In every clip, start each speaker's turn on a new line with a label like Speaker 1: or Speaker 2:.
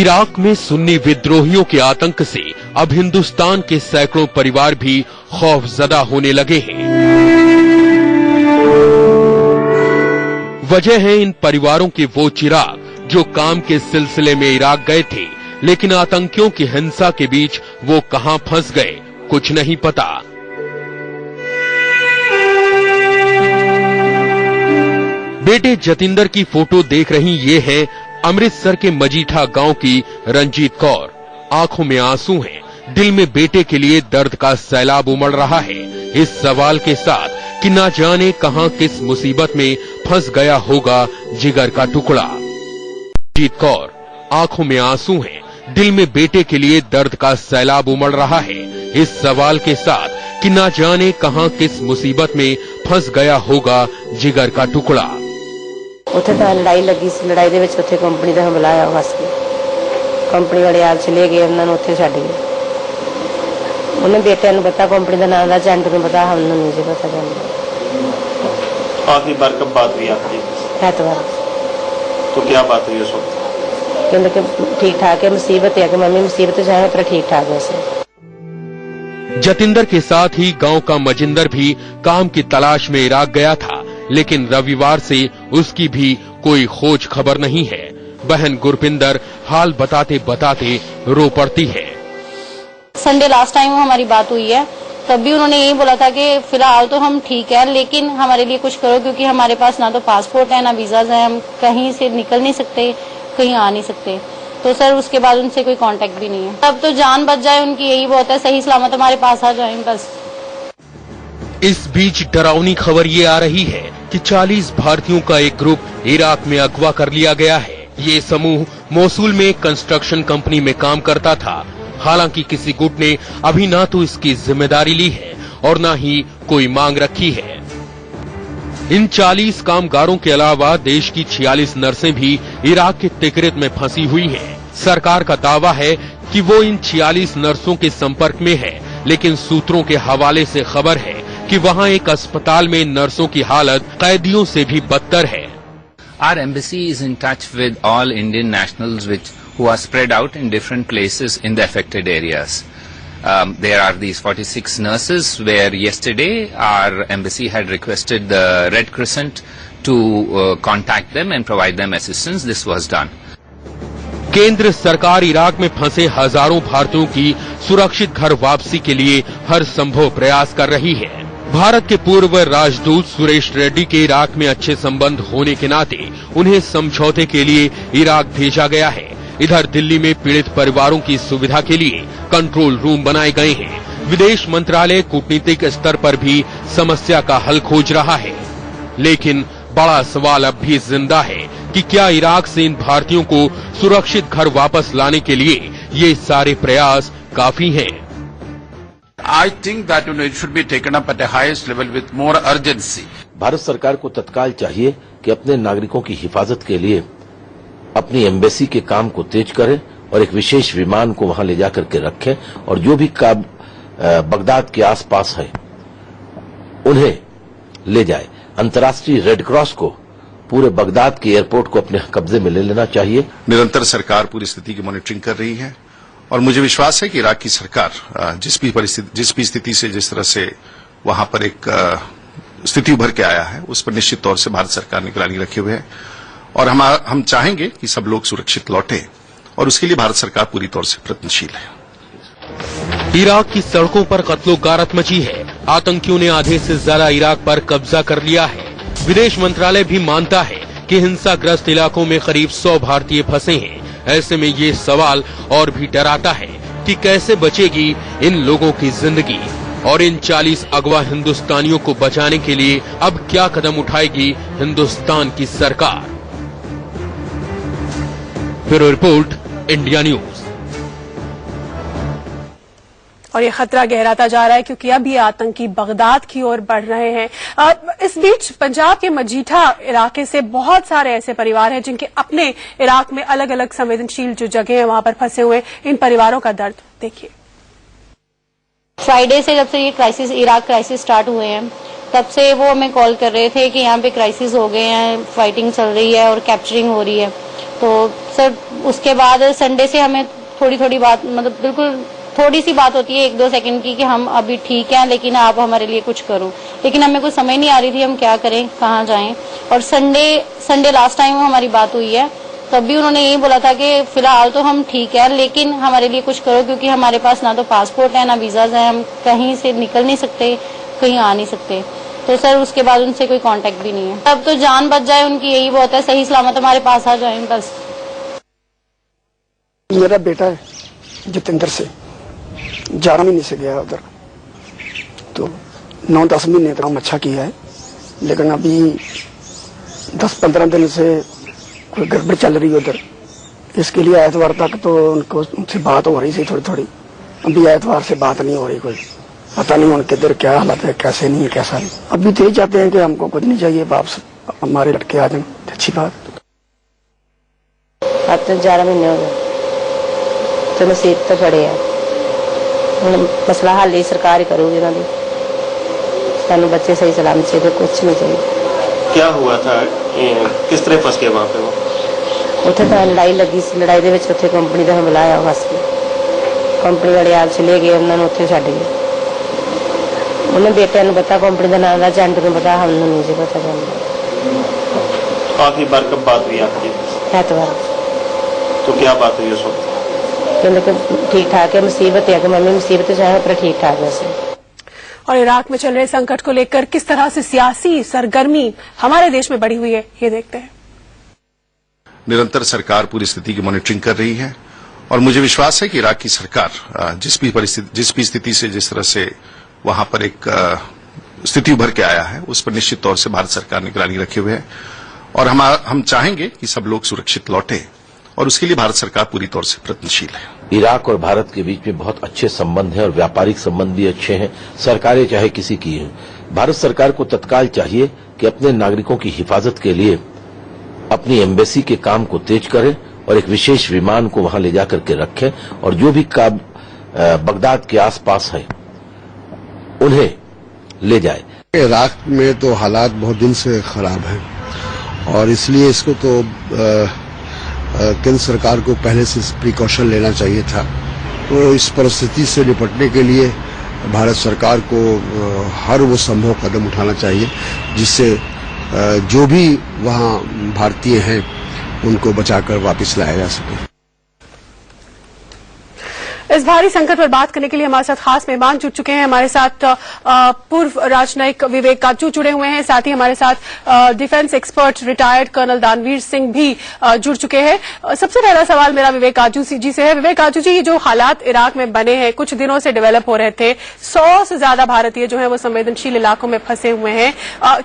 Speaker 1: Iraq में सुन्नी विद्रोहियों के आतंक से अब हिंदुस्तान के सैकड़ों परिवार भी खौफजदा होने लगे हैं। वजह है इन परिवारों के वो चिराग जो काम के सिलसिले में इराक गए थे, लेकिन आतंकियों की हिंसा के बीच वो कहां फंस गए कुछ नहीं पता। बेटे जतिंदर की फोटो देख रही ये है अमृतसर के मजीठा गांव की रंजीत कौर। आंखों में आंसू हैं, दिल में बेटे के लिए दर्द का सैलाब उमड़ रहा है, इस सवाल के साथ कि ना जाने कहां किस मुसीबत में फंस गया होगा जिगर का टुकड़ा। रंजीत कौर, आंखों में आंसू हैं, दिल में बेटे के लिए दर्द का सैलाब उमड़ रहा है, इस सवाल के साथ कि ना जाने कहां किस मुसीबत में फंस गया होगा जिगर का टुकड़ा।
Speaker 2: ਉੱਥੇ ਤਾਂ ਲੜਾਈ ਲੱਗੀ ਸੀ, ਲੜਾਈ ਦੇ ਵਿੱਚ ਉੱਥੇ ਕੰਪਨੀ ਦਾ ਹਮਲਾ ਆਇਆ ਵਸ ਕੇ ਕੰਪਨੀ ਵਾਲੇ ਆ ਚਲੇ ਗਏ, ਉਹਨਾਂ ਨੂੰ ਉੱਥੇ ਛੱਡ ਗਏ। ਉਹਨੇ ਬੇਟਿਆਂ ਨੂੰ ਪਤਾ ਕੰਪਨੀ ਦਾ ਨਾਮ ਦਾ, ਏਜੰਟ ਨੂੰ पता, हमने नहीं जी पता जानते।
Speaker 3: आखिरी बार कब बात हुई आपकी?
Speaker 2: एतवार।
Speaker 3: तो क्या बात हुई उस वक्त?
Speaker 2: कहते कि ठीक ठाक है, मुसीबत है कि मम्मी मुसीबत जाए पर ठीक ठाक वैसे।
Speaker 1: जतिंदर के साथ ही गांव का मजिंदर भी काम की तलाश में इराक गया था, लेकिन रविवार से उसकी भी कोई खोज खबर नहीं है। बहन गुरपिंदर हाल बताते बताते रो पड़ती है।
Speaker 4: संडे लास्ट टाइम हमारी बात हुई है, तब भी उन्होंने यही बोला था कि फिलहाल तो हम ठीक है, लेकिन हमारे लिए कुछ करो, क्योंकि हमारे पास ना तो पासपोर्ट है ना वीजाज है, हम कहीं से निकल नहीं सकते, कहीं आ नहीं सकते। तो सर उसके बाद उनसे कोई कांटेक्ट भी नहीं है। अब तो जान बच जाए उनकी, यही बहुत है, सही सलामत हमारे पास आ जाए बस।
Speaker 1: इस बीच डरावनी खबर ये आ रही है कि 40 भारतीयों का एक ग्रुप इराक में अगवा कर लिया गया है। ये समूह मोसूल में कंस्ट्रक्शन कंपनी में काम करता था। हालांकि किसी गुट ने अभी ना तो इसकी जिम्मेदारी ली है और ना ही कोई मांग रखी है। इन 40 कामगारों के अलावा देश की 46 नर्सें भी इराक के तिकरित में फंसी हुई हैं। सरकार का दावा है कि वो इन 46 नर्सों के संपर्क में है, लेकिन सूत्रों के हवाले से खबर है कि वहां एक अस्पताल में नर्सों की हालत कैदियों से भी बदतर है।
Speaker 5: Our embassy is in touch with all Indian nationals who are spread out in different places in the affected areas. There are these 46 nurses where yesterday our embassy had requested the Red Crescent to contact them and provide them assistance. This was done.
Speaker 1: केंद्र सरकार Iraq में फंसे हजारों भारतीयों की सुरक्षित घर वापसी के लिए हर संभव प्रयास कर रही है। भारत के पूर्व राजदूत सुरेश रेड्डी के इराक में अच्छे संबंध होने के नाते उन्हें समझौते के लिए इराक भेजा गया है। इधर दिल्ली में पीड़ित परिवारों की सुविधा के लिए कंट्रोल रूम बनाए गए हैं। विदेश मंत्रालय कूटनीतिक स्तर पर भी समस्या का हल खोज रहा है, लेकिन बड़ा सवाल अब भी जिंदा है कि क्या इराक से इन भारतीयों को सुरक्षित घर वापस लाने के लिए ये सारे प्रयास काफी हैं?
Speaker 6: I think that it should be taken up at the highest level with more urgency.
Speaker 7: Bharat सरकार को तत्काल चाहिए कि अपने नागरिकों की हिफाजत के लिए अपनी एम्बेसी के काम को तेज करे और एक विशेष विमान को वहां ले जाकर के रखे और जो भी काम बगदाद के आसपास है उन्हें ले जाए। अंतर्राष्ट्रीय रेड क्रॉस को पूरे बगदाद के एयरपोर्ट को अपने कब्जे में ले लेना चाहिए।
Speaker 6: निरंतर सरकार पूरी स्थिति की मॉनिटरिंग कर रही है और मुझे विश्वास है कि इराक की सरकार जिस भी स्थिति से जिस तरह से वहां पर एक स्थिति उभर के आया है उस पर निश्चित तौर से भारत सरकार निगरानी रखे हुए है और हम चाहेंगे कि सब लोग सुरक्षित लौटें और उसके लिए भारत सरकार पूरी तौर से प्रयत्नशील है।
Speaker 1: इराक की सड़कों पर कत्लो गारत मची है। आतंकियों ने आधे से ज्यादा इराक पर कब्जा कर लिया है। विदेश मंत्रालय भी मानता है कि हिंसाग्रस्त इलाकों में करीब 100 भारतीय फंसे हैं। ऐसे में ये सवाल और भी डराता है कि कैसे बचेगी इन लोगों की जिंदगी और इन 40 अगवा हिंदुस्तानियों को बचाने के लिए अब क्या कदम उठाएगी हिंदुस्तान की सरकार। Bureau report, India news.
Speaker 8: और ये खतरा गहराता जा रहा है क्योंकि अब ये आतंकी बगदाद की ओर बढ़ रहे हैं। इस बीच पंजाब के मजीठा इलाके से बहुत सारे ऐसे परिवार हैं जिनके अपने इराक में अलग अलग संवेदनशील जो जगह हैं वहां पर फंसे हुए इन परिवारों का दर्द देखिए।
Speaker 4: फ्राइडे से जब से ये क्राइसिस इराक क्राइसिस स्टार्ट हुए हैं तब से वो हमें कॉल कर रहे थे कि यहाँ पे क्राइसिस हो गए हैं, फाइटिंग चल रही है और कैप्चरिंग हो रही है। तो सर उसके बाद संडे से हमें थोड़ी थोड़ी बात, मतलब बिल्कुल थोड़ी सी बात होती है 1-2 सेकंड की कि हम अभी ठीक हैं लेकिन आप हमारे लिए कुछ करो, लेकिन हमें कुछ समझ नहीं आ रही थी हम क्या करें, कहाँ जाएं। और संडे लास्ट टाइम हमारी बात हुई है, तब भी उन्होंने यही बोला था कि फिलहाल तो हम ठीक है लेकिन हमारे लिए कुछ करो, क्योंकि हमारे पास ना तो पासपोर्ट है ना वीजाज है, हम कहीं से निकल नहीं सकते, कहीं आ नहीं सकते। तो सर उसके बाद उनसे कोई कांटेक्ट भी नहीं है। अब तो जान बच जाए उनकी, यही बहुत है, सही सलामत हमारे पास आ जाए बस।
Speaker 9: मेरा बेटा है जितेंद्र से 11 महीने से गया उधर, तो 9-10 महीने तक काम अच्छा किया है, लेकिन अभी 10-15 दिन से कोई गड़बड़ चल रही है उधर। इसके लिए एतवार तक तो उनसे बात हो रही थी थोड़ी थोड़ी, अभी एतवार से बात नहीं हो रही, कोई पता नहीं उनके इधर क्या हालत है, कैसे नहीं है, कैसा नहीं। अभी तो यही चाहते हैं कि हमको कुछ नहीं चाहिए, वापस हमारे लड़के आ जाए, अच्छी बात।
Speaker 2: अब तो 11 महीने हो गए तो मुसीबत तो फड़े है, ਹੁਣ ਮਸਲਾ ਹੱਲ ਹੀ ਸਰਕਾਰ ਹੀ ਕਰੂਗੀ ਇਹਨਾਂ ਦੀ। ਸਾਨੂੰ ਬੱਚੇ ਸਹੀ ਸਲਾਮਤ ਚਾਹੀਦੇ, ਕੁਛ ਨਹੀਂ ਚਾਹੀਦਾ।
Speaker 3: क्या हुआ था, किस तरह फंस गए वहाँ पे वो?
Speaker 2: ਉੱਥੇ ਤਾਂ ਲੜਾਈ ਲੱਗੀ ਸੀ, ਲੜਾਈ ਦੇ ਵਿੱਚ ਉੱਥੇ ਕੰਪਨੀ ਦਾ ਹਮਲਾ ਆਇਆ, ਫਸ ਗਏ। ਕੰਪਨੀ ਵਾਲੇ ਆ ਚਲੇ ਗਏ, ਉਹਨਾਂ ਨੂੰ ਉੱਥੇ ਛੱਡ ਗਏ। ਉਹਨੇ ਬੇਟਿਆਂ ਨੂੰ ਪਤਾ, ਕੰਪਨੀ ਦਾ ਨਾਮ ਦਾ ਏਜੰਟ ਨੂੰ ਪਤਾ, ਸਾਨੂੰ ਨਹੀਂ ਜੀ ਪਤਾ ਜਾਂਦਾ।
Speaker 3: आखिरी बार कब बात हुई आपकी?
Speaker 2: ਐਤਵਾਰ
Speaker 3: तो क्या बात हुई उस वक्त?
Speaker 2: ਕਹਿੰਦੇ ਕਿ ठीक ठाक है, मुसीबत है कि मम्मी मुसीबत चाहे पर ठीक ठाक है।
Speaker 8: और इराक में चल रहे संकट को लेकर किस तरह से सियासी सरगर्मी हमारे देश में बढ़ी हुई है, ये देखते हैं।
Speaker 6: निरंतर सरकार पूरी स्थिति की मॉनिटरिंग कर रही है और मुझे विश्वास है कि इराक की सरकार जिस भी स्थिति से जिस तरह से वहां पर एक स्थिति उभर के आया है, उस पर निश्चित तौर से भारत सरकार निगरानी रखे हुए है और हम चाहेंगे कि सब लोग सुरक्षित लौटे और उसके लिए भारत सरकार पूरी तौर से प्रयत्नशील है।
Speaker 7: इराक और भारत के बीच में बहुत अच्छे संबंध हैं और व्यापारिक संबंध भी अच्छे हैं, सरकारें चाहे किसी की हैं। भारत सरकार को तत्काल चाहिए कि अपने नागरिकों की हिफाजत के लिए अपनी एम्बेसी के काम को तेज करें और एक विशेष विमान को वहां ले जाकर के रखें और जो भी बगदाद के आसपास है उन्हें ले जाए।
Speaker 10: इराक में तो हालात बहुत दिन से खराब हैं और इसलिए इसको तो केंद्र सरकार को पहले से प्रिकॉशन लेना चाहिए था। तो इस परिस्थिति से निपटने के लिए भारत सरकार को हर वो संभव कदम उठाना चाहिए जिससे जो भी वहाँ भारतीय हैं उनको बचाकर वापस लाया जा सके।
Speaker 8: इस भारी संकट पर बात करने के लिए हमारे साथ खास मेहमान जुड़ चुके हैं। हमारे साथ पूर्व राजनयिक विवेक काजू जुड़े हुए हैं, साथ ही हमारे साथ डिफेंस एक्सपर्ट रिटायर्ड कर्नल दानवीर सिंह भी जुड़ चुके हैं। सबसे पहला सवाल मेरा विवेक काजू जी से है। विवेक काजू जी, ये जो हालात इराक में बने हैं, कुछ दिनों से डेवलप हो रहे थे, 100 से ज्यादा भारतीय जो है वो संवेदनशील इलाकों में फंसे हुए हैं।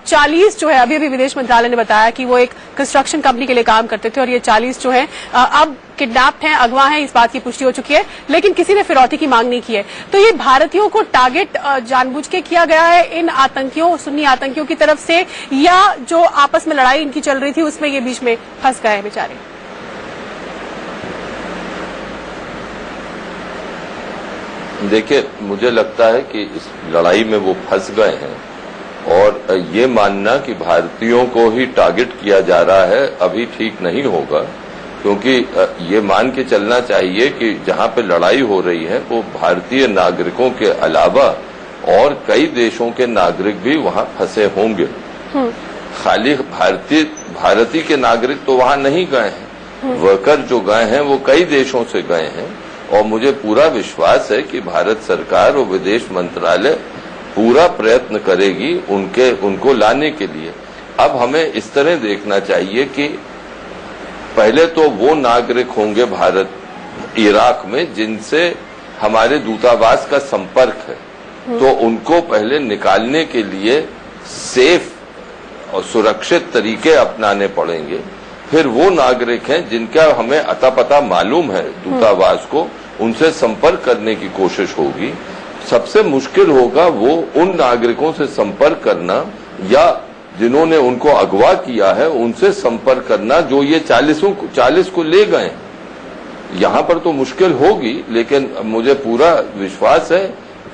Speaker 8: 40 जो है, अभी विदेश मंत्रालय ने बताया कि वो एक कंस्ट्रक्शन कंपनी के लिए काम करते थे और ये 40 जो है अब किडनैप्ड हैं, अगवा हैं, इस बात की पुष्टि हो चुकी है, लेकिन किसी ने फिरौती की मांग नहीं की है। तो ये भारतीयों को टारगेट जानबूझ के किया गया है इन आतंकियों, सुन्नी आतंकियों की तरफ से, या जो आपस में लड़ाई इनकी चल रही थी उसमें ये बीच में फंस गए बेचारे?
Speaker 11: देखिए, मुझे लगता है कि इस लड़ाई में वो फंस गए हैं और ये मानना कि भारतीयों को ही टारगेट किया जा रहा है अभी ठीक नहीं होगा, क्योंकि ये मान के चलना चाहिए कि जहां पे लड़ाई हो रही है वो भारतीय नागरिकों के अलावा और कई देशों के नागरिक भी वहां फंसे होंगे। खाली भारतीय के नागरिक तो वहां नहीं गए हैं, वर्कर जो गए हैं वो कई देशों से गए हैं और मुझे पूरा विश्वास है कि भारत सरकार और विदेश मंत्रालय पूरा प्रयत्न करेगी उनको लाने के लिए। अब हमें इस तरह देखना चाहिए कि पहले तो वो नागरिक होंगे इराक में जिनसे हमारे दूतावास का संपर्क है, तो उनको पहले निकालने के लिए सेफ और सुरक्षित तरीके अपनाने पड़ेंगे। फिर वो नागरिक हैं जिनका हमें अता पता मालूम है दूतावास को, उनसे संपर्क करने की कोशिश होगी। सबसे मुश्किल होगा वो उन नागरिकों से संपर्क करना या जिन्होंने उनको अगवा किया है उनसे संपर्क करना जो ये 40 को ले गए। यहाँ पर तो मुश्किल होगी, लेकिन मुझे पूरा विश्वास है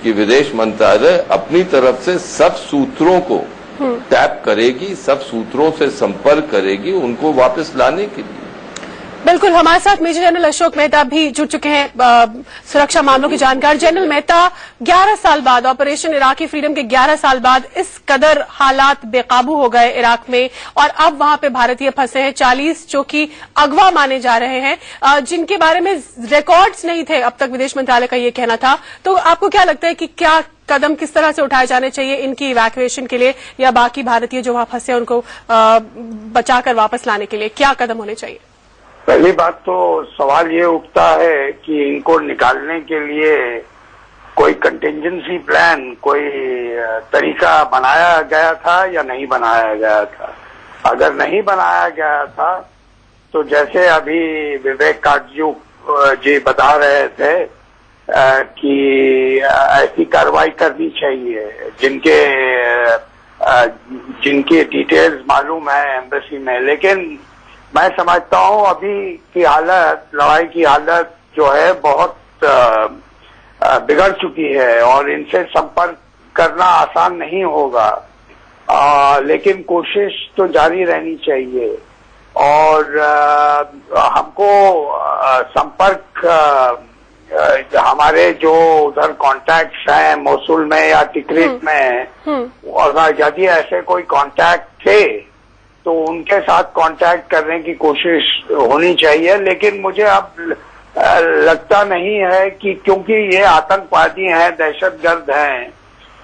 Speaker 11: कि विदेश मंत्रालय अपनी तरफ से सब सूत्रों को टैप करेगी, सब सूत्रों से संपर्क करेगी उनको वापस लाने के लिए।
Speaker 8: बिल्कुल, हमारे साथ मेजर जनरल अशोक मेहता भी जुड़ चुके हैं, सुरक्षा मामलों के जानकार। जनरल मेहता, 11 साल बाद, ऑपरेशन इराकी फ्रीडम के 11 साल बाद इस कदर हालात बेकाबू हो गए इराक में और अब वहां पे भारतीय फंसे हैं 40 जो कि अगवा माने जा रहे हैं, जिनके बारे में रिकॉर्ड्स नहीं थे अब तक, विदेश मंत्रालय का ये कहना था। तो आपको क्या लगता है कि क्या कदम किस तरह से उठाए जाने चाहिए इनकी इवैक्यूएशन के लिए या बाकी भारतीय जो वहां फंसे उनको बचाकर वापस लाने के लिए क्या कदम होने चाहिए?
Speaker 12: पहली बात तो सवाल ये उठता है कि इनको निकालने के लिए कोई कंटिजेंसी प्लान, कोई तरीका बनाया गया था या नहीं बनाया गया था। अगर नहीं बनाया गया था तो जैसे अभी विवेक काटजू जी बता रहे थे कि ऐसी कार्रवाई करनी चाहिए जिनके डिटेल्स मालूम है एम्बेसी में। लेकिन मैं समझता हूं अभी की हालत, लड़ाई की हालत जो है बहुत बिगड़ चुकी है और इनसे संपर्क करना आसान नहीं होगा, लेकिन कोशिश तो जारी रहनी चाहिए। और हमको संपर्क हमारे जो उधर कॉन्टैक्ट्स हैं मोसुल में या टिकरित में, और यदि ऐसे कोई कॉन्टैक्ट थे तो उनके साथ कांटेक्ट करने की कोशिश होनी चाहिए। लेकिन मुझे अब लगता नहीं है कि क्योंकि ये आतंकवादी हैं, दहशतगर्द हैं,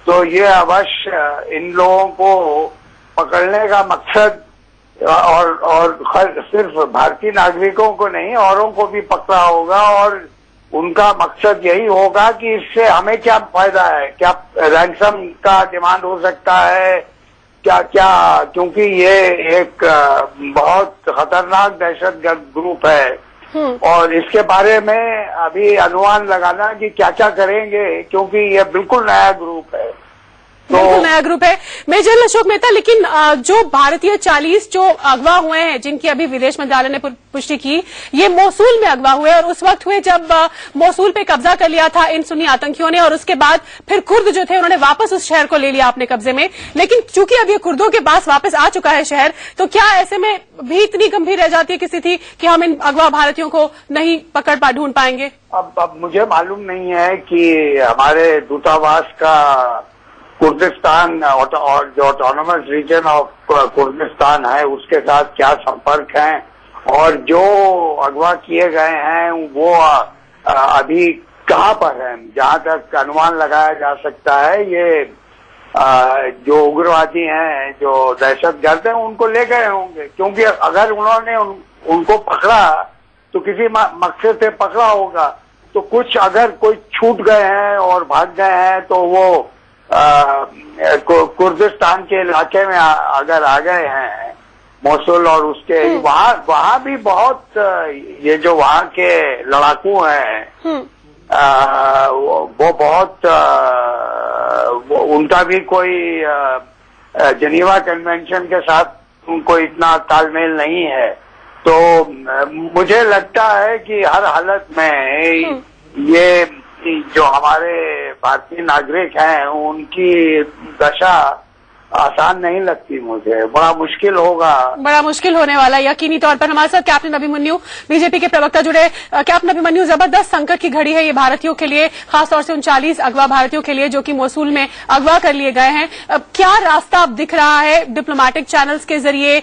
Speaker 12: तो ये अवश्य इन लोगों को पकड़ने का मकसद और सिर्फ भारतीय नागरिकों को नहीं औरों को भी पकड़ा होगा और उनका मकसद यही होगा कि इससे हमें क्या फायदा है, क्या रैंसम का डिमांड हो सकता है, क्या क्योंकि ये एक बहुत खतरनाक दहशतगर्द ग्रुप है और इसके बारे में अभी अनुमान लगाना कि क्या क्या करेंगे, क्योंकि ये बिल्कुल नया ग्रुप है।
Speaker 8: बिल्कुल नया ग्रुप है। मेजर अशोक मेहता, लेकिन जो भारतीय 40 जो अगवा हुए हैं, जिनकी अभी विदेश मंत्रालय ने पुष्टि की, ये मोसूल में अगवा हुए और उस वक्त हुए जब मोसूल पे कब्जा कर लिया था इन सुन्नी आतंकियों ने और उसके बाद फिर कुर्द जो थे उन्होंने वापस उस शहर को ले लिया अपने कब्जे में। लेकिन चूंकि अब ये कुर्दों के पास वापस आ चुका है शहर, तो क्या ऐसे में भी इतनी गंभीर रह जाती है कि स्थिति कि हम इन अगवा भारतीयों को नहीं ढूंढ पाएंगे?
Speaker 12: अब मुझे मालूम नहीं है कि हमारे दूतावास का कुर्दिस्तान और जो ऑटोनोमस रीजन ऑफ कुर्दिस्तान है उसके साथ क्या संपर्क है और जो अगवा किए गए हैं वो अभी कहाँ पर हैं। जहाँ तक अनुमान लगाया जा सकता है ये जो उग्रवादी हैं, जो दहशतगर्द हैं, उनको ले गए होंगे, क्योंकि अगर उन्होंने उनको पकड़ा तो किसी मकसद से पकड़ा होगा। तो कुछ अगर कोई छूट गए हैं और भाग गए हैं तो वो कुर्दिस्तान के इलाके में अगर आ गए हैं, मोसुल और उसके वहाँ भी बहुत ये जो वहाँ के लड़ाकू हैं वो बहुत उनका भी कोई जेनीवा कन्वेंशन के साथ उनको इतना तालमेल नहीं है। तो मुझे लगता है कि हर हालत में ये जो हमारे भारतीय नागरिक हैं उनकी दशा आसान नहीं लगती मुझे। बड़ा मुश्किल होगा,
Speaker 8: बड़ा मुश्किल होने वाला है यकीनी तौर पर। हमारे साथ कैप्टन अभिमन्यु, बीजेपी के प्रवक्ता जुड़े। कैप्टन अभिमन्यु, जबरदस्त संकट की घड़ी है ये भारतीयों के लिए, खासतौर से उन 40 अगवा भारतीयों के लिए जो कि मोसूल में अगवा कर लिए गए हैं। क्या रास्ता अब दिख रहा है डिप्लोमेटिक चैनल्स के जरिए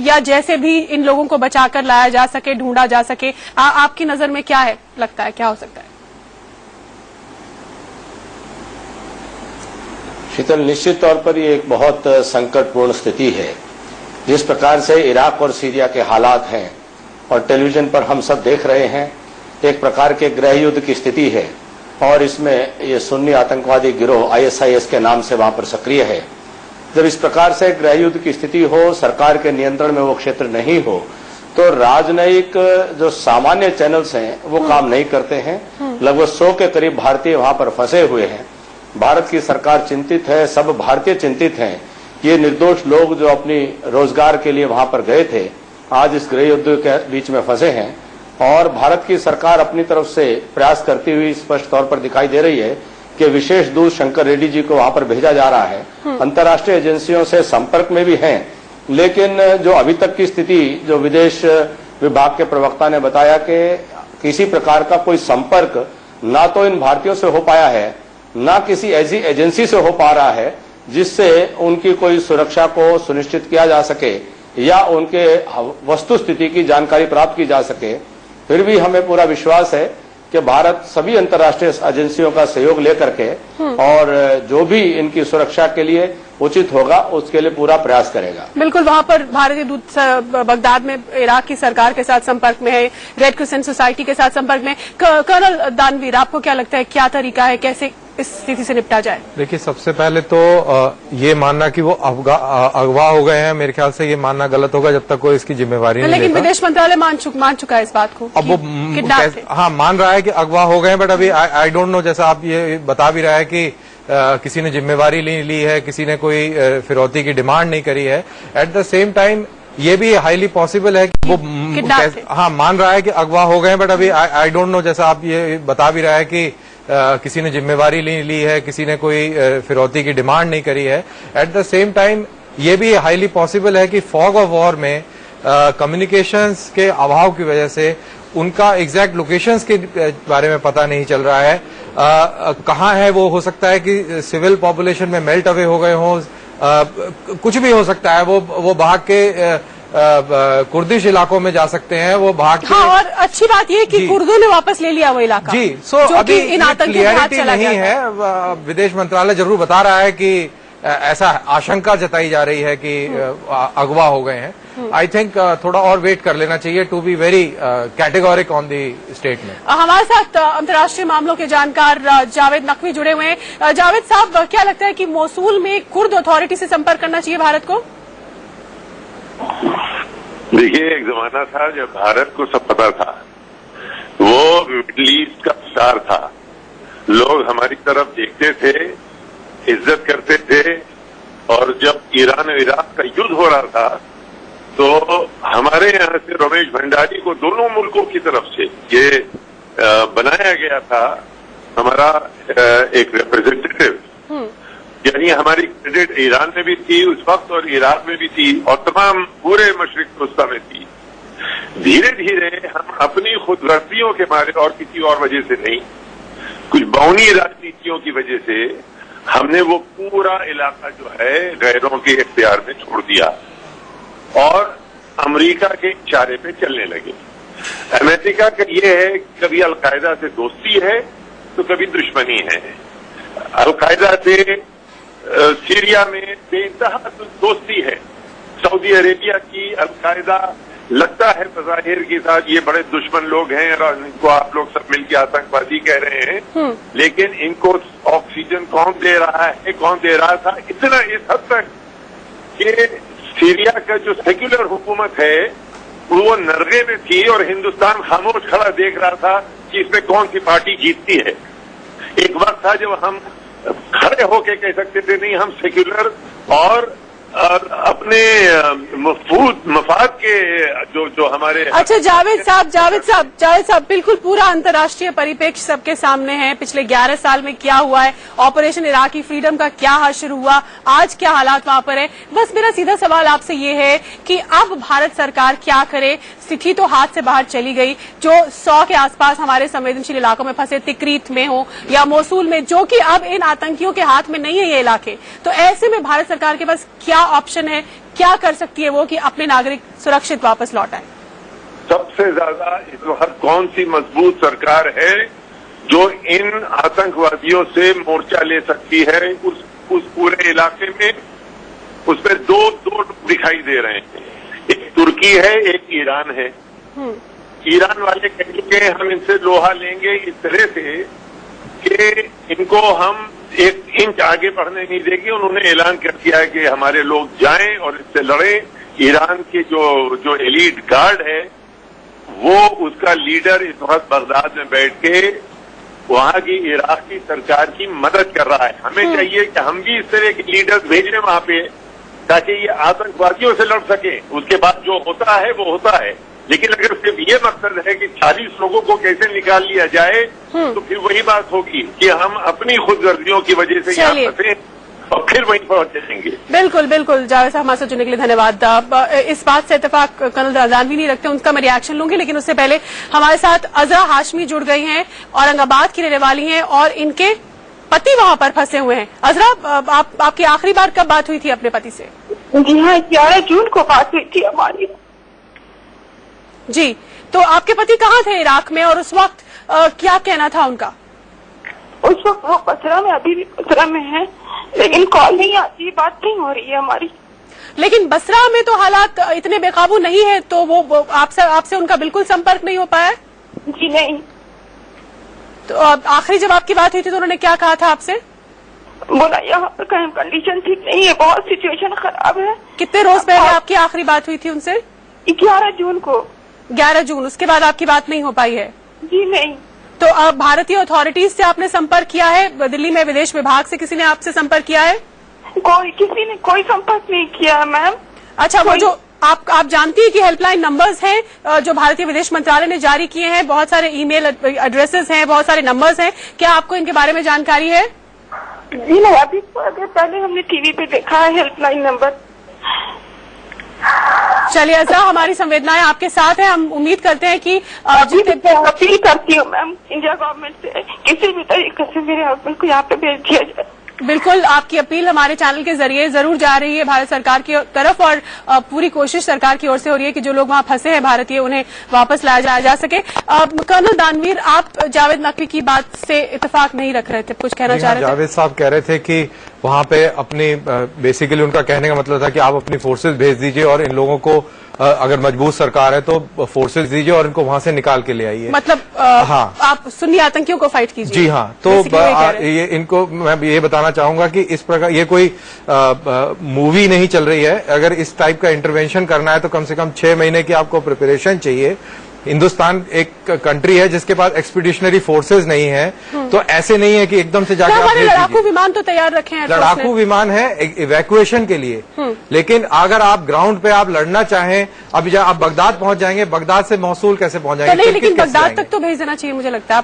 Speaker 8: या जैसे भी इन लोगों को बचाकर लाया जा सके, ढूंढा जा सके? आपकी नजर में क्या है, लगता है क्या हो सकता है?
Speaker 13: शीतल, निश्चित तौर पर ये एक बहुत संकटपूर्ण स्थिति है। जिस प्रकार से इराक और सीरिया के हालात हैं और टेलीविजन पर हम सब देख रहे हैं, एक प्रकार के गृह युद्ध की स्थिति है और इसमें ये सुन्नी आतंकवादी गिरोह ISIS के नाम से वहां पर सक्रिय है। जब इस प्रकार से गृह युद्ध की स्थिति हो, सरकार के नियंत्रण में वो क्षेत्र नहीं हो, तो राजनयिक जो सामान्य चैनल्स हैं वो काम नहीं करते हैं। लगभग 100 के करीब भारतीय वहां पर फंसे हुए हैं। भारत की सरकार चिंतित है, सब भारतीय चिंतित हैं। ये निर्दोष लोग जो अपनी रोजगार के लिए वहां पर गए थे, आज इस गृह युद्ध के बीच में फंसे हैं और भारत की सरकार अपनी तरफ से प्रयास करती हुई स्पष्ट तौर पर दिखाई दे रही है कि विशेष दूत शंकर रेड्डी जी को वहां पर भेजा जा रहा है। अंतर्राष्ट्रीय एजेंसियों से संपर्क में भी हैं, लेकिन जो अभी तक की स्थिति जो विदेश विभाग के प्रवक्ता ने बताया कि किसी प्रकार का कोई संपर्क ना तो इन भारतीयों से हो पाया है, ना किसी ऐसी एजेंसी से हो पा रहा है जिससे उनकी कोई सुरक्षा को सुनिश्चित किया जा सके या उनके वस्तु स्थिति की जानकारी प्राप्त की जा सके। फिर भी हमें पूरा विश्वास है कि भारत सभी अंतर्राष्ट्रीय एजेंसियों का सहयोग लेकर के और जो भी इनकी सुरक्षा के लिए उचित होगा उसके लिए पूरा प्रयास करेगा।
Speaker 8: बिल्कुल, वहां पर भारतीय दूत बगदाद में इराक की सरकार के साथ संपर्क में है, रेड क्रिसेंट सोसाइटी के साथ संपर्क में। कर्नल दानवीर, आपको क्या लगता है क्या तरीका है, कैसे इस स्थिति से निपटा जाए?
Speaker 14: देखिए, सबसे पहले तो ये मानना कि वो अगवा हो गए हैं, मेरे ख्याल से ये मानना गलत होगा जब तक कोई इसकी जिम्मेवारी नहीं लेता।
Speaker 8: लेकिन विदेश मंत्रालय मान चुका है इस बात को।
Speaker 14: अब वो हाँ मान रहा है कि अगवा हो गए, बट अभी आई डोंट नो, जैसा आप ये बता भी रहा है कि किसी ने जिम्मेवारी नहीं ली है, किसी ने कोई फिरौती की डिमांड नहीं करी है। एट द सेम टाइम ये भी हाईली पॉसिबल है कि वो हाँ मान रहा है कि अगवा हो गए, बट अभी आई डोंट नो, जैसा आप ये बता भी रहा है कि किसी ने जिम्मेवारी नहीं ली है, किसी ने कोई फिरौती की डिमांड नहीं करी है। एट द सेम टाइम ये भी हाईली पॉसिबल है कि फॉग ऑफ वॉर में कम्युनिकेशंस के अभाव की वजह से उनका एग्जैक्ट लोकेशंस के बारे में पता नहीं चल रहा है। कहाँ है वो, हो सकता है कि सिविल पॉपुलेशन में मेल्ट अवे हो गए हों, कुछ भी हो सकता है। वो भाग के कुर्दिश इलाकों में जा सकते हैं, वो भाग के।
Speaker 8: हाँ, और अच्छी बात ये कि कुर्दों ने वापस ले लिया वो इलाका
Speaker 14: जी। अभी इन क्लियरिटी नहीं है। विदेश मंत्रालय जरूर बता रहा है कि ऐसा आशंका जताई जा रही है कि अगवा हो गए हैं। आई थिंक थोड़ा और वेट कर लेना चाहिए to be very categoric on the statement.
Speaker 8: हमारे साथ अंतर्राष्ट्रीय मामलों के जानकार जावेद नकवी जुड़े हुए हैं। जावेद साहब, क्या लगता है कि मोसूल में कुर्द अथॉरिटी से संपर्क करना चाहिए भारत को?
Speaker 15: देखिए, एक जमाना था जब भारत को सब पता था, वो मिडिल ईस्ट का स्टार था, लोग हमारी तरफ देखते थे, इज्जत करते थे। और जब ईरान और इराक का युद्ध हो रहा था तो हमारे यहाँ से रमेश भंडारी को दोनों मुल्कों की तरफ से ये बनाया गया था हमारा एक रिप्रेजेंटेटिव। यानी हमारी क्रेडिट ईरान में भी थी उस वक्त और इराक में भी थी और तमाम पूरे मशरिक वस्ता में थी। धीरे धीरे हम अपनी खुदगर्जियों के मारे और किसी और वजह से नहीं, कुछ बौनी राजनीतियों की वजह से हमने वो पूरा इलाका जो है गैरों के इख्तियार में छोड़ दिया और अमेरिका के इशारे पे चलने लगे। अमेरिका का ये है कभी अलकायदा से दोस्ती है तो कभी दुश्मनी है। अलकायदा से सीरिया में बेइंतहा दोस्ती है, सऊदी अरेबिया की अलकायदा लगता है बज़ाहिर के साथ ये बड़े दुश्मन लोग हैं और इनको आप लोग सब मिलकर आतंकवादी कह रहे हैं, लेकिन इनको ऑक्सीजन कौन दे रहा है, कौन दे रहा था, इतना इस हद तक कि सीरिया का जो सेक्युलर हुकूमत है वो नरगे में थी और हिंदुस्तान खामोश खड़ा देख रहा था कि इसमें कौन सी पार्टी जीतती है। एक वक्त था जब हम खड़े होके कह सकते थे नहीं, हम सेक्युलर और अपने मफाद के जो हमारे।
Speaker 8: अच्छा जावेद साहब, बिल्कुल पूरा अंतर्राष्ट्रीय परिप्रेक्ष्य सबके सामने है। पिछले 11 साल में क्या हुआ है, ऑपरेशन इराकी फ्रीडम का क्या हासिल हुआ, आज क्या हालात वहां पर है। बस मेरा सीधा सवाल आपसे ये है कि अब भारत सरकार क्या करे। स्थिति तो हाथ से बाहर चली गई। जो 100 के आसपास हमारे संवेदनशील इलाकों में फंसे, तिकरीत में हो या मोसूल में, जो कि अब इन आतंकियों के हाथ में नहीं है ये इलाके, तो ऐसे में भारत सरकार के पास क्या ऑप्शन है, क्या कर सकती है वो कि अपने नागरिक सुरक्षित वापस लौटाए?
Speaker 15: सबसे ज्यादा इस वक्त कौन सी मजबूत सरकार है जो इन आतंकवादियों से मोर्चा ले सकती है उस पूरे इलाके में? उसमें दो दिखाई दे रहे हैं, एक तुर्की है, एक ईरान है। ईरान वाले कह चुके हैं हम इनसे लोहा लेंगे इस तरह से कि इनको हम 1 इंच आगे बढ़ने नहीं देंगे। उन्होंने ऐलान कर दिया है कि हमारे लोग जाएं और इससे लड़ें। ईरान के जो एलीट गार्ड है वो उसका लीडर इस वक्त बगदाद में बैठ के वहां की इराकी सरकार की मदद कर रहा है। हमें चाहिए कि हम भी इस तरह के लीडर्स भेजें वहां पे ताकि ये आतंकवादियों से लड़ सके। उसके बाद जो होता है वो होता है, लेकिन अगर सिर्फ ये मकसद है कि 40 लोगों को कैसे निकाल लिया जाए तो फिर वही बात होगी कि हम अपनी खुदगर्जियों की वजह से यहाँ फंसे और फिर वहीं पहुंच जाएंगे।
Speaker 8: बिल्कुल बिल्कुल, जावेद साहब हमारे साथ जुड़ने के लिए धन्यवाद। इस बात से इत्तेफाक कर्नल रज़ानवी नहीं रखते, उनका मैं रिएक्शन लूंगी, लेकिन उससे पहले हमारे साथ अजरा हाशमी जुड़ गई हैं, औरंगाबाद की रहने वाली हैं और इनके पति वहां पर फंसे हुए हैं। अजरा, आपकी आखिरी बार कब बात हुई थी अपने पति से?
Speaker 16: जी हाँ, 11 जून को बात हुई थी हमारी।
Speaker 8: जी, तो आपके पति कहाँ थे इराक में, और उस वक्त क्या कहना था उनका?
Speaker 16: उस वक्त वो बसरा में, अभी भी बसरा में है, लेकिन कॉल नहीं आती, बात नहीं हो रही है हमारी।
Speaker 8: लेकिन बसरा में तो हालात इतने बेकाबू नहीं है, तो वो आपसे उनका बिल्कुल संपर्क नहीं हो पाया?
Speaker 16: जी नहीं।
Speaker 8: तो आखिरी जब आपकी बात हुई थी तो उन्होंने क्या कहा था आपसे?
Speaker 16: बोला यहाँ पर कहीं कंडीशन ठीक नहीं है, बहुत सिचुएशन खराब है।
Speaker 8: कितने रोज पहले आपकी आखिरी बात हुई थी उनसे?
Speaker 16: 11 जून को।
Speaker 8: 11 जून, उसके बाद आपकी बात नहीं हो पाई है?
Speaker 16: जी नहीं।
Speaker 8: तो भारतीय अथॉरिटीज से आपने संपर्क किया है? दिल्ली में विदेश विभाग से किसी ने आपसे संपर्क किया है?
Speaker 16: किसी ने कोई संपर्क नहीं किया मैम।
Speaker 8: अच्छा, वो जो आप जानती है कि हेल्पलाइन नंबर्स हैं जो भारतीय विदेश मंत्रालय ने जारी किए हैं, बहुत सारे ईमेल एड्रेसेस हैं, बहुत सारे नंबर्स हैं, क्या आपको इनके बारे में जानकारी है?
Speaker 16: जी नहीं, अभी पहले हमने टीवी पे देखा है हेल्पलाइन नंबर।
Speaker 8: चलिए अजरा, हमारी संवेदनाएं आपके साथ हैं, हम उम्मीद करते हैं कि
Speaker 16: अपील करती हूँ मैम इंडिया गवर्नमेंट से, किसी भी तरीके से मेरे हस्बैंड को यहाँ पे भेज दिया जाए।
Speaker 8: बिल्कुल, आपकी अपील हमारे चैनल के जरिए जरूर जा रही है भारत सरकार की तरफ, और पूरी कोशिश सरकार की ओर से हो रही है कि जो लोग वहां फंसे हैं भारतीय, उन्हें वापस लाया जा सके। कर्नल दानवीर, आप जावेद नकवी की बात से इत्तेफाक नहीं रख रहे थे, कुछ कहना चाह रहे थे?
Speaker 14: जावेद साहब कह रहे थे कि वहां पे अपनी बेसिकली उनका कहने का मतलब था कि आप अपनी फोर्सेज भेज दीजिए और इन लोगों को अगर मजबूत सरकार है तो फोर्सेज दीजिए और इनको वहां से निकाल के ले आइए।
Speaker 8: मतलब
Speaker 14: हाँ, आप
Speaker 8: सुन्नी आतंकियों को फाइट कीजिए।
Speaker 14: जी हाँ, तो ये इनको मैं ये बताना चाहूंगा कि इस प्रकार ये कोई मूवी नहीं चल रही है। अगर इस टाइप का इंटरवेंशन करना है तो कम से कम 6 महीने की आपको प्रिपरेशन चाहिए। हिंदुस्तान एक कंट्री है जिसके पास एक्सपीडिशनरी फोर्सेज नहीं है, तो ऐसे नहीं है कि एकदम से जाके आप
Speaker 8: लड़ाकू विमान तो तैयार रखे हैं,
Speaker 14: लड़ाकू विमान है इवैक्यूएशन के लिए, लेकिन अगर आप ग्राउंड पे आप लड़ना चाहें, अभी आप बगदाद पहुंच जाएंगे, बगदाद से मौसूल कैसे पहुंच जाएंगे?
Speaker 8: नहीं, लेकिन बगदाद तक तो भेज देना चाहिए, मुझे लगता है।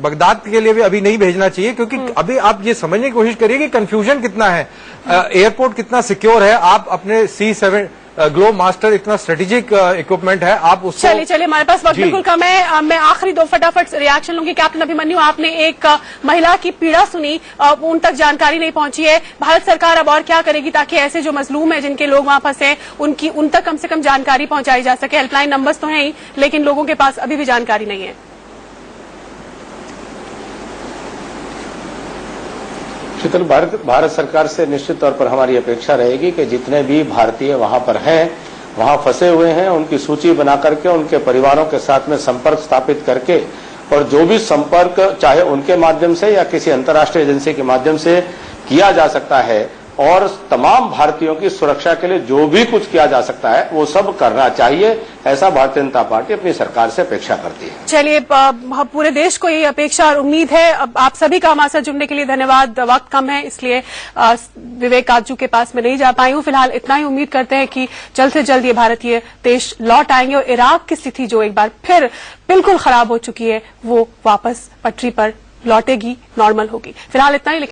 Speaker 14: बगदाद के लिए भी अभी नहीं भेजना चाहिए, क्योंकि अभी आप ये समझने की कोशिश करिए कि कंफ्यूजन कितना है, एयरपोर्ट कितना सिक्योर है। आप अपने C7 ग्लोब मास्टर इतना स्ट्रेटेजिक इक्विपमेंट है, आप उसको
Speaker 8: चलिए हमारे पास वक्त बिल्कुल कम है, मैं आखिरी 2 फटाफट रिएक्शन लूंगी। कैप्टन अभिमन्यु, आपने एक महिला की पीड़ा सुनी, उन तक जानकारी नहीं पहुंची है, भारत सरकार अब और क्या करेगी ताकि ऐसे जो मजलूम है जिनके लोग वहां फंसे हैं उन तक कम से कम जानकारी पहुंचाई जा सके? हेल्पलाइन नंबर्स तो हैं ही, लेकिन लोगों के पास अभी भी जानकारी नहीं है।
Speaker 13: शीतल, भारत सरकार से निश्चित तौर पर हमारी अपेक्षा रहेगी कि जितने भी भारतीय वहां पर हैं, वहां फंसे हुए हैं, उनकी सूची बना करके उनके परिवारों के साथ में संपर्क स्थापित करके, और जो भी संपर्क चाहे उनके माध्यम से या किसी अंतर्राष्ट्रीय एजेंसी के माध्यम से किया जा सकता है, और तमाम भारतीयों की सुरक्षा के लिए जो भी कुछ किया जा सकता है वो सब करना चाहिए। ऐसा भारतीय जनता पार्टी अपनी सरकार से अपेक्षा करती है।
Speaker 8: चलिए, पूरे देश को ये अपेक्षा और उम्मीद है। अब आप सभी का हमारे साथ जुड़ने के लिए धन्यवाद। वक्त कम है, इसलिए विवेक काजू के पास में नहीं जा पाई हूँ। फिलहाल इतना ही उम्मीद करते हैं कि जल्द से जल्द ये भारतीय देश लौट आएंगे और इराक की स्थिति जो एक बार फिर बिल्कुल खराब हो चुकी है वो वापस पटरी पर लौटेगी, नॉर्मल होगी। फिलहाल इतना ही।